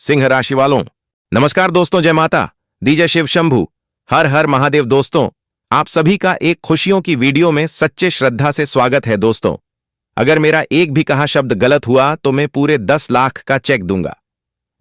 सिंह राशि वालों, नमस्कार दोस्तों। जय माता दी, जय शिव शंभू, हर हर महादेव। दोस्तों, आप सभी का एक खुशियों की वीडियो में सच्चे श्रद्धा से स्वागत है। दोस्तों, अगर मेरा एक भी कहा शब्द गलत हुआ तो मैं पूरे 10 लाख का चेक दूंगा।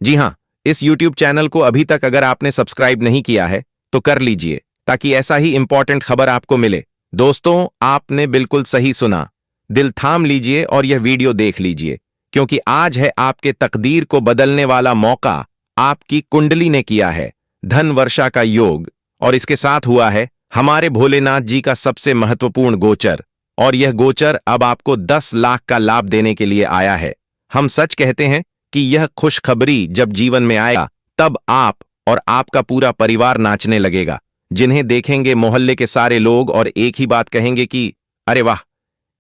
जी हां, इस YouTube चैनल को अभी तक अगर आपने सब्सक्राइब नहीं किया है तो कर लीजिए, ताकि ऐसा ही इंपॉर्टेंट खबर आपको मिले। दोस्तों, आपने बिल्कुल सही सुना। दिल थाम लीजिए और यह वीडियो देख लीजिए, क्योंकि आज है आपके तकदीर को बदलने वाला मौका। आपकी कुंडली ने किया है धन वर्षा का योग, और इसके साथ हुआ है हमारे भोलेनाथ जी का सबसे महत्वपूर्ण गोचर। और यह गोचर अब आपको 10 लाख का लाभ देने के लिए आया है। हम सच कहते हैं कि यह खुशखबरी जब जीवन में आएगा, तब आप और आपका पूरा परिवार नाचने लगेगा, जिन्हें देखेंगे मोहल्ले के सारे लोग और एक ही बात कहेंगे कि अरे वाह,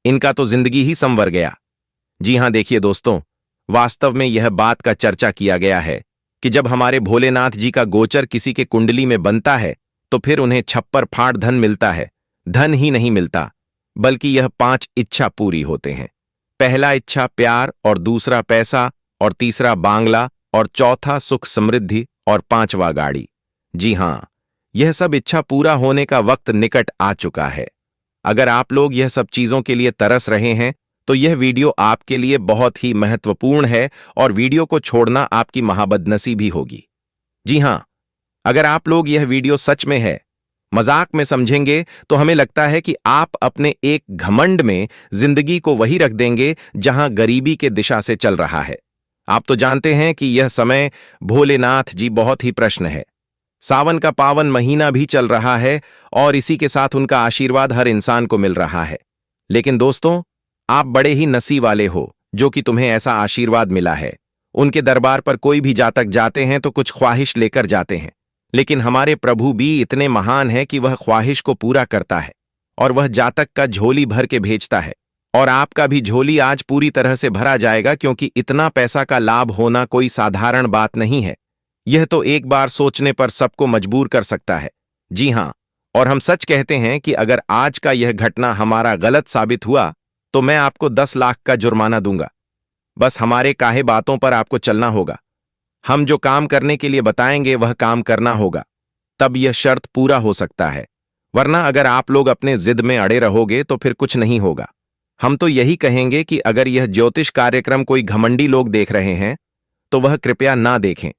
इनका तो जिंदगी ही संवर गया। जी हां, देखिए दोस्तों, वास्तव में यह बात का चर्चा किया गया है कि जब हमारे भोलेनाथ जी का गोचर किसी के कुंडली में बनता है तो फिर उन्हें छप्पर फाड़ धन मिलता है। धन ही नहीं मिलता, बल्कि यह 5 इच्छा पूरी होते हैं। पहला इच्छा प्यार, और दूसरा पैसा, और तीसरा बांग्ला, और चौथा सुख समृद्धि, और 5वां गाड़ी। जी हां, यह सब इच्छा पूरा होने का वक्त निकट आ चुका है। अगर आप लोग यह सब चीजों के लिए तरस रहे हैं तो यह वीडियो आपके लिए बहुत ही महत्वपूर्ण है, और वीडियो को छोड़ना आपकी महाबदनसीबी होगी। जी हां, अगर आप लोग यह वीडियो सच में है, मजाक में समझेंगे तो हमें लगता है कि आप अपने एक घमंड में जिंदगी को वही रख देंगे जहां गरीबी के दिशा से चल रहा है। आप तो जानते हैं कि यह समय भोलेनाथ जी बहुत ही प्रश्न है। सावन का पावन महीना भी चल रहा है और इसी के साथ उनका आशीर्वाद हर इंसान को मिल रहा है। लेकिन दोस्तों, आप बड़े ही नसीब वाले हो जो कि तुम्हें ऐसा आशीर्वाद मिला है। उनके दरबार पर कोई भी जातक जाते हैं तो कुछ ख्वाहिश लेकर जाते हैं, लेकिन हमारे प्रभु भी इतने महान हैं कि वह ख्वाहिश को पूरा करता है, और वह जातक का झोली भर के भेजता है। और आपका भी झोली आज पूरी तरह से भरा जाएगा, क्योंकि इतना पैसा का लाभ होना कोई साधारण बात नहीं है। यह तो एक बार सोचने पर सबको मजबूर कर सकता है। जी हां, और हम सच कहते हैं कि अगर आज का यह घटना हमारा गलत साबित हुआ तो मैं आपको 10 लाख का जुर्माना दूंगा। बस हमारे काहे बातों पर आपको चलना होगा। हम जो काम करने के लिए बताएंगे वह काम करना होगा, तब यह शर्त पूरा हो सकता है। वरना अगर आप लोग अपने जिद में अड़े रहोगे तो फिर कुछ नहीं होगा। हम तो यही कहेंगे कि अगर यह ज्योतिष कार्यक्रम कोई घमंडी लोग देख रहे हैं तो वह कृपया ना देखें।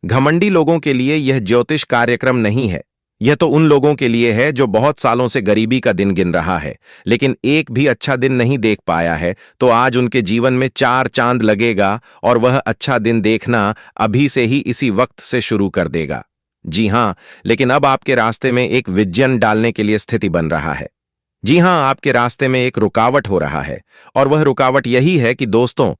घमंडी लोगों के लिए यह ज्योतिष कार्यक्रम नहीं है। यह तो उन लोगों के लिए है जो बहुत सालों से गरीबी का दिन गिन रहा है, लेकिन एक भी अच्छा दिन नहीं देख पाया है। तो आज उनके जीवन में 4 चांद लगेगा, और वह अच्छा दिन देखना अभी से ही इसी वक्त से शुरू कर देगा। जी हां, लेकिन अब आपके रास्ते में एक विजन डालने के लिए स्थिति बन रहा है। जी हां, आपके रास्ते में एक रुकावट हो रहा है, और वह रुकावट यही है कि दोस्तों,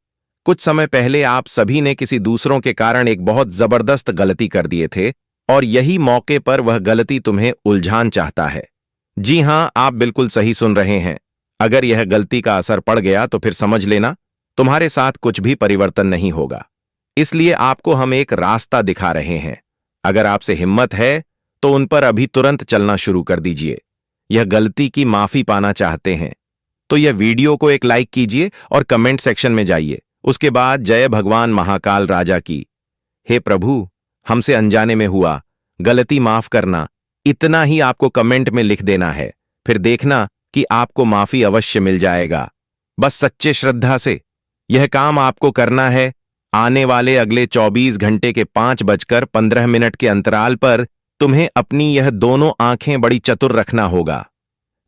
कुछ समय पहले आप सभी ने किसी दूसरों के कारण एक बहुत जबरदस्त गलती कर दिए थे, और यही मौके पर वह गलती तुम्हें उलझान चाहता है। जी हां, आप बिल्कुल सही सुन रहे हैं। अगर यह गलती का असर पड़ गया तो फिर समझ लेना तुम्हारे साथ कुछ भी परिवर्तन नहीं होगा। इसलिए आपको हम एक रास्ता दिखा रहे हैं। अगर आपसे हिम्मत है तो उन पर अभी तुरंत चलना शुरू कर दीजिए। यह गलती की माफी पाना चाहते हैं तो यह वीडियो को एक लाइक कीजिए और कमेंट सेक्शन में जाइए। उसके बाद जय भगवान महाकाल राजा की। हे प्रभु, हमसे अनजाने में हुआ, गलती माफ करना, इतना ही आपको कमेंट में लिख देना है। फिर देखना कि आपको माफी अवश्य मिल जाएगा। बस सच्चे श्रद्धा से यह काम आपको करना है। आने वाले अगले 24 घंटे के 5:15 के अंतराल पर तुम्हें अपनी यह दोनों आंखें बड़ी चतुर रखना होगा।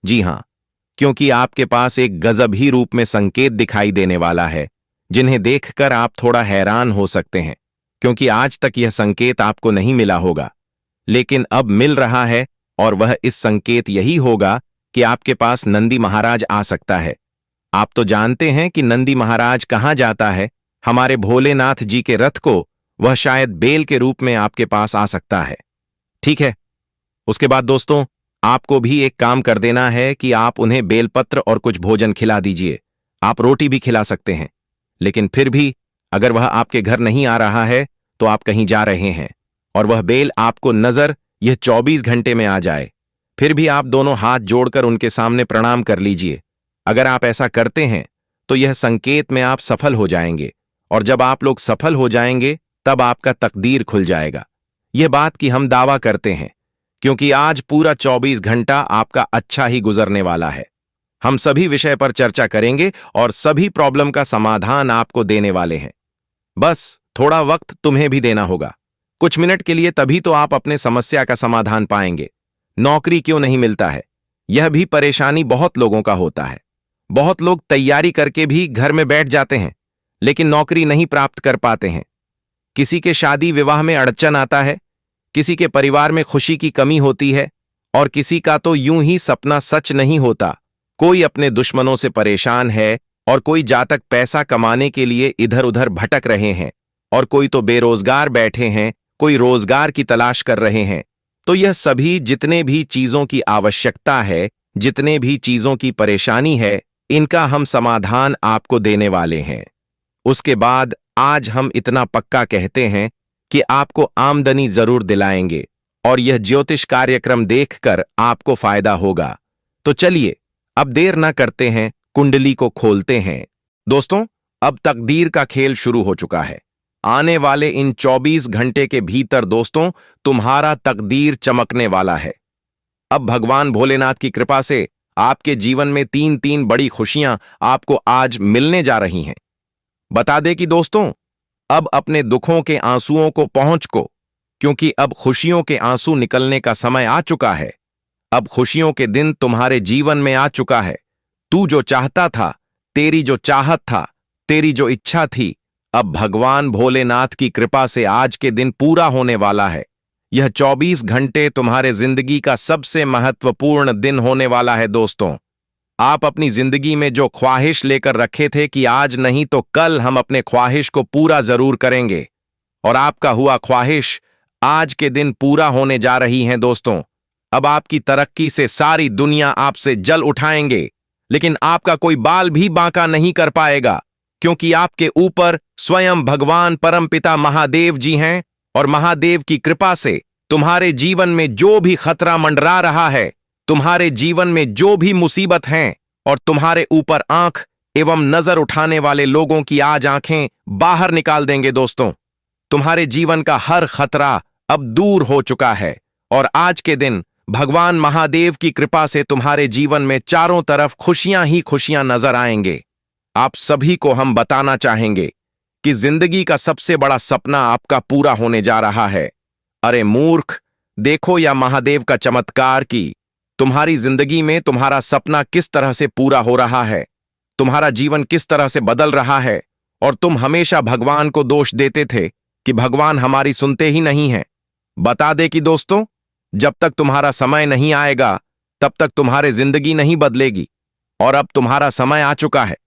जी हां, क्योंकि आपके पास एक गजब ही रूप में संकेत दिखाई देने वाला है, जिन्हें देखकर आप थोड़ा हैरान हो सकते हैं, क्योंकि आज तक यह संकेत आपको नहीं मिला होगा, लेकिन अब मिल रहा है। और वह इस संकेत यही होगा कि आपके पास नंदी महाराज आ सकता है। आप तो जानते हैं कि नंदी महाराज कहां जाता है। हमारे भोलेनाथ जी के रथ को वह शायद बेल के रूप में आपके पास आ सकता है। ठीक है, उसके बाद दोस्तों, आपको भी एक काम कर देना है कि आप उन्हें बेलपत्र और कुछ भोजन खिला दीजिए। आप रोटी भी खिला सकते हैं, लेकिन फिर भी अगर वह आपके घर नहीं आ रहा है तो आप कहीं जा रहे हैं और वह बेल आपको नजर यह 24 घंटे में आ जाए, फिर भी आप दोनों हाथ जोड़कर उनके सामने प्रणाम कर लीजिए। अगर आप ऐसा करते हैं तो यह संकेत में आप सफल हो जाएंगे, और जब आप लोग सफल हो जाएंगे तब आपका तकदीर खुल जाएगा। यह बात कि हम दावा करते हैं, क्योंकि आज पूरा 24 घंटा आपका अच्छा ही गुजरने वाला है। हम सभी विषय पर चर्चा करेंगे और सभी प्रॉब्लम का समाधान आपको देने वाले हैं। बस थोड़ा वक्त तुम्हें भी देना होगा, कुछ मिनट के लिए, तभी तो आप अपने समस्या का समाधान पाएंगे। नौकरी क्यों नहीं मिलता है, यह भी परेशानी बहुत लोगों का होता है। बहुत लोग तैयारी करके भी घर में बैठ जाते हैं, लेकिन नौकरी नहीं प्राप्त कर पाते हैं। किसी के शादी विवाह में अड़चन आता है, किसी के परिवार में खुशी की कमी होती है, और किसी का तो यूं ही सपना सच नहीं होता। कोई अपने दुश्मनों से परेशान है, और कोई जातक पैसा कमाने के लिए इधर उधर भटक रहे हैं, और कोई तो बेरोजगार बैठे हैं, कोई रोजगार की तलाश कर रहे हैं। तो यह सभी जितने भी चीजों की आवश्यकता है, जितने भी चीजों की परेशानी है, इनका हम समाधान आपको देने वाले हैं। उसके बाद आज हम इतना पक्का कहते हैं कि आपको आमदनी जरूर दिलाएंगे, और यह ज्योतिष कार्यक्रम देखकर आपको फायदा होगा। तो चलिए अब देर न करते हैं, कुंडली को खोलते हैं। दोस्तों, अब तकदीर का खेल शुरू हो चुका है। आने वाले इन 24 घंटे के भीतर दोस्तों, तुम्हारा तकदीर चमकने वाला है। अब भगवान भोलेनाथ की कृपा से आपके जीवन में तीन तीन बड़ी खुशियां आपको आज मिलने जा रही हैं। बता दे कि दोस्तों, अब अपने दुखों के आंसुओं को पहुंच को, क्योंकि अब खुशियों के आंसू निकलने का समय आ चुका है। अब खुशियों के दिन तुम्हारे जीवन में आ चुका है। तू जो चाहता था, तेरी जो चाहत था, तेरी जो इच्छा थी, अब भगवान भोलेनाथ की कृपा से आज के दिन पूरा होने वाला है। यह 24 घंटे तुम्हारे जिंदगी का सबसे महत्वपूर्ण दिन होने वाला है। दोस्तों, आप अपनी जिंदगी में जो ख्वाहिश लेकर रखे थे कि आज नहीं तो कल हम अपने ख्वाहिश को पूरा जरूर करेंगे, और आपका हुआ ख्वाहिश आज के दिन पूरा होने जा रही है। दोस्तों, अब आपकी तरक्की से सारी दुनिया आपसे जल उठाएंगे, लेकिन आपका कोई बाल भी बांका नहीं कर पाएगा, क्योंकि आपके ऊपर स्वयं भगवान परमपिता महादेव जी हैं, और महादेव की कृपा से तुम्हारे जीवन में जो भी खतरा मंडरा रहा है, तुम्हारे जीवन में जो भी मुसीबत हैं, और तुम्हारे ऊपर आंख एवं नजर उठाने वाले लोगों की आज आंखें बाहर निकाल देंगे। दोस्तों, तुम्हारे जीवन का हर खतरा अब दूर हो चुका है, और आज के दिन भगवान महादेव की कृपा से तुम्हारे जीवन में चारों तरफ खुशियां ही खुशियां नजर आएंगे। आप सभी को हम बताना चाहेंगे कि जिंदगी का सबसे बड़ा सपना आपका पूरा होने जा रहा है। अरे मूर्ख, देखो या महादेव का चमत्कार कि तुम्हारी जिंदगी में तुम्हारा सपना किस तरह से पूरा हो रहा है, तुम्हारा जीवन किस तरह से बदल रहा है। और तुम हमेशा भगवान को दोष देते थे कि भगवान हमारी सुनते ही नहीं हैं। बता दे कि दोस्तों, जब तक तुम्हारा समय नहीं आएगा, तब तक तुम्हारी जिंदगी नहीं बदलेगी, और अब तुम्हारा समय आ चुका है।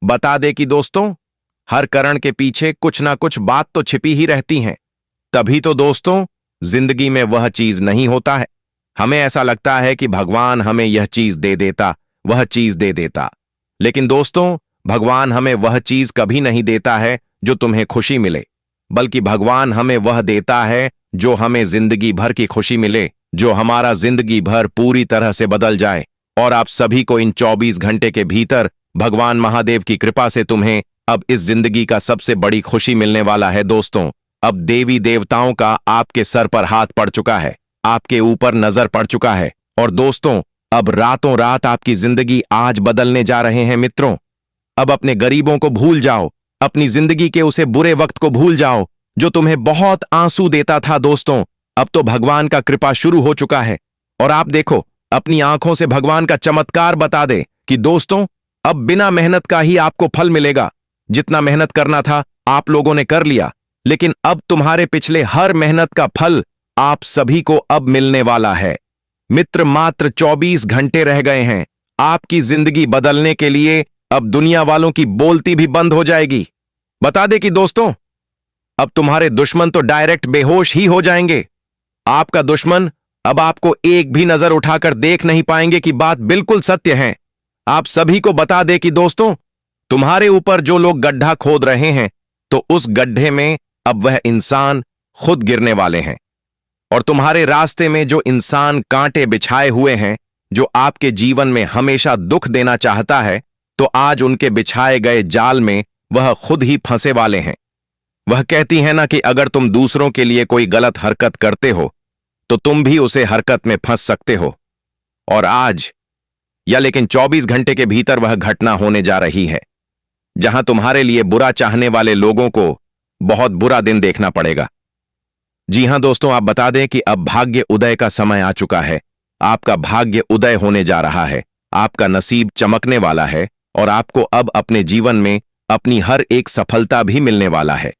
बता दे कि दोस्तों, हर कारण के पीछे कुछ ना कुछ बात तो छिपी ही रहती हैं। तभी तो दोस्तों, जिंदगी में वह चीज नहीं होता है। हमें ऐसा लगता है कि भगवान हमें यह चीज दे देता, वह चीज दे देता, लेकिन दोस्तों, भगवान हमें वह चीज कभी नहीं देता है जो तुम्हें खुशी मिले, बल्कि भगवान हमें वह देता है जो हमें जिंदगी भर की खुशी मिले, जो हमारा जिंदगी भर पूरी तरह से बदल जाए। और आप सभी को इन 24 घंटे के भीतर भगवान महादेव की कृपा से तुम्हें अब इस जिंदगी का सबसे बड़ी खुशी मिलने वाला है। दोस्तों, अब देवी देवताओं का आपके सर पर हाथ पड़ चुका है, आपके ऊपर नजर पड़ चुका है, और दोस्तों, अब रातों रात आपकी जिंदगी आज बदलने जा रहे हैं। मित्रों, अब अपने गरीबों को भूल जाओ, अपनी जिंदगी के उसे बुरे वक्त को भूल जाओ जो तुम्हें बहुत आंसू देता था। दोस्तों, अब तो भगवान का कृपा शुरू हो चुका है, और आप देखो, अपनी आंखों से भगवान का चमत्कार बता दे कि दोस्तों, अब बिना मेहनत का ही आपको फल मिलेगा। जितना मेहनत करना था आप लोगों ने कर लिया, लेकिन अब तुम्हारे पिछले हर मेहनत का फल आप सभी को अब मिलने वाला है। मित्र, मात्र 24 घंटे रह गए हैं आपकी जिंदगी बदलने के लिए। अब दुनिया वालों की बोलती भी बंद हो जाएगी। बता दे कि दोस्तों, अब तुम्हारे दुश्मन तो डायरेक्ट बेहोश ही हो जाएंगे। आपका दुश्मन अब आपको एक भी नजर उठाकर देख नहीं पाएंगे कि बात बिल्कुल सत्य है। आप सभी को बता दे कि दोस्तों, तुम्हारे ऊपर जो लोग गड्ढा खोद रहे हैं, तो उस गड्ढे में अब वह इंसान खुद गिरने वाले हैं, और तुम्हारे रास्ते में जो इंसान कांटे बिछाए हुए हैं, जो आपके जीवन में हमेशा दुख देना चाहता है, तो आज उनके बिछाए गए जाल में वह खुद ही फंसे वाले हैं। वह कहती है ना कि अगर तुम दूसरों के लिए कोई गलत हरकत करते हो तो तुम भी उसे हरकत में फंस सकते हो। और आज या लेकिन 24 घंटे के भीतर वह घटना होने जा रही है जहां तुम्हारे लिए बुरा चाहने वाले लोगों को बहुत बुरा दिन देखना पड़ेगा। जी हां दोस्तों, आप बता दें कि अब भाग्य उदय का समय आ चुका है। आपका भाग्य उदय होने जा रहा है, आपका नसीब चमकने वाला है और आपको अब अपने जीवन में अपनी हर एक सफलता भी मिलने वाला है।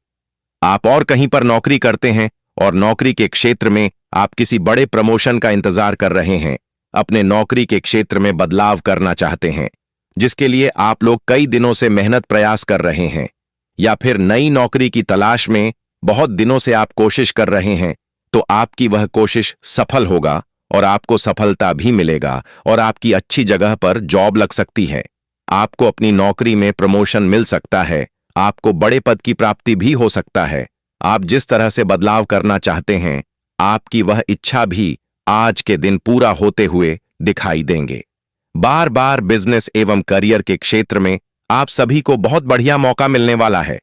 आप और कहीं पर नौकरी करते हैं और नौकरी के क्षेत्र में आप किसी बड़े प्रमोशन का इंतजार कर रहे हैं, अपने नौकरी के क्षेत्र में बदलाव करना चाहते हैं जिसके लिए आप लोग कई दिनों से मेहनत प्रयास कर रहे हैं, या फिर नई नौकरी की तलाश में बहुत दिनों से आप कोशिश कर रहे हैं, तो आपकी वह कोशिश सफल होगा और आपको सफलता भी मिलेगा और आपकी अच्छी जगह पर जॉब लग सकती है। आपको अपनी नौकरी में प्रमोशन मिल सकता है, आपको बड़े पद की प्राप्ति भी हो सकता है। आप जिस तरह से बदलाव करना चाहते हैं, आपकी वह इच्छा भी आज के दिन पूरा होते हुए दिखाई देंगे। बार बार बिजनेस एवं करियर के क्षेत्र में आप सभी को बहुत बढ़िया मौका मिलने वाला है।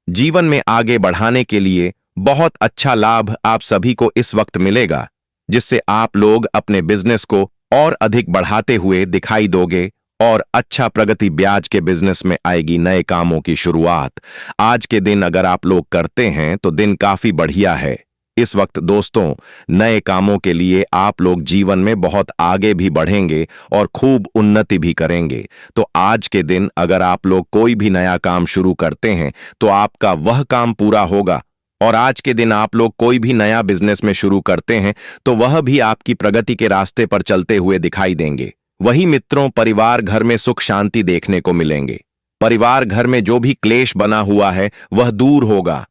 जीवन में आगे बढ़ाने के लिए बहुत अच्छा लाभ आप सभी को इस वक्त मिलेगा, जिससे आप लोग अपने बिजनेस को और अधिक बढ़ाते हुए दिखाई दोगे और अच्छा प्रगति ब्याज के बिजनेस में आएगी। नए कामों की शुरुआत आज के दिन अगर आप लोग करते हैं तो दिन काफी बढ़िया है। इस वक्त दोस्तों, नए कामों के लिए आप लोग जीवन में बहुत आगे भी बढ़ेंगे और खूब उन्नति भी करेंगे। तो आज के दिन अगर आप लोग कोई भी नया काम शुरू करते हैं तो आपका वह काम पूरा होगा, और आज के दिन आप लोग कोई भी नया बिजनेस में शुरू करते हैं तो वह भी आपकी प्रगति के रास्ते पर चलते हुए दिखाई देंगे। वही मित्रों, परिवार घर में सुख शांति देखने को मिलेंगे। परिवार घर में जो भी क्लेश बना हुआ है वह दूर होगा।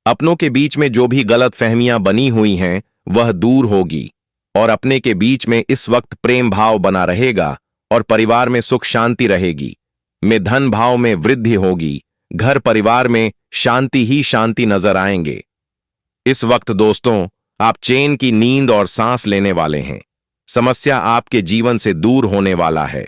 अपनों के बीच में जो भी गलत फहमियां बनी हुई हैं वह दूर होगी और अपने के बीच में इस वक्त प्रेम भाव बना रहेगा और परिवार में सुख शांति रहेगी। में धन भाव में वृद्धि होगी, घर परिवार में शांति ही शांति नजर आएंगे। इस वक्त दोस्तों, आप चैन की नींद और सांस लेने वाले हैं। समस्या आपके जीवन से दूर होने वाला है।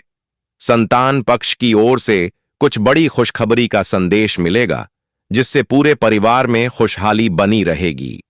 संतान पक्ष की ओर से कुछ बड़ी खुशखबरी का संदेश मिलेगा जिससे पूरे परिवार में खुशहाली बनी रहेगी।